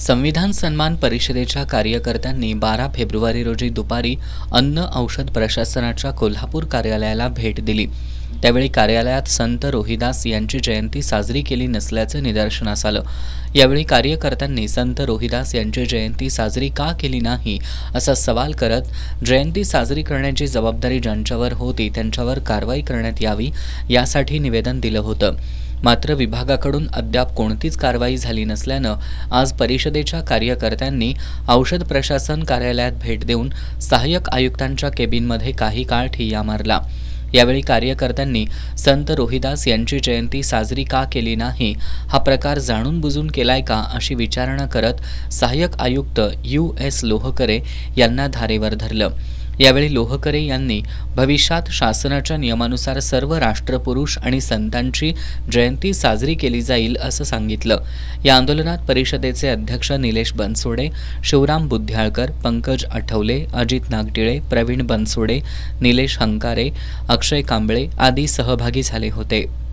संविधान सन्मान परिषदेच्या कार्यकर्त्यांनी 12 फेब्रुवारी रोजी दुपारी अन्न औषध प्रशासनाच्या कोल्हापूर कार्यालयाला भेट दिली. त्यावेळी कार्यालयात संत रोहिदास यांची जयंती साजरी केली नसल्याचं निदर्शनास आलं. यावेळी कार्यकर्त्यांनी संत रोहिदास यांची जयंती साजरी का केली नाही असा सवाल करत जयंती साजरी करण्याची जबाबदारी ज्यांच्यावर होती त्यांच्यावर कारवाई करण्यात यावी यासाठी निवेदन दिलं होतं. मात्र विभागाकडून अद्याप कोणतीच कारवाई झाली नसल्यानं आज परिषदेच्या कार्यकर्त्यांनी औषध प्रशासन कार्यालयात भेट देऊन सहाय्यक आयुक्तांच्या केबिनमध्ये काही काळ ठिय्या मारला. यावेळी कार्यकर्त्यांनी संत रोहिदास यांची जयंती साजरी का केली नाही, हा प्रकार जाणून बुजून केलाय का अशी विचारणा करत सहाय्यक आयुक्त U.S. लोहकरे यांना धारेवर धरलं. यावेळी लोहकरे यांनी भविष्यात शासनाच्या नियमानुसार सर्व राष्ट्रपुरुष आणि संतांची जयंती साजरी केली जाईल असं सांगितलं. या आंदोलनात परिषदेचे अध्यक्ष निलेश बनसोडे, शिवराम बुद्ध्याळकर, पंकज आठवले, अजित नागटिळे, प्रवीण बनसोडे, निलेश हंकारे, अक्षय कांबळे आदी सहभागी झाले होते.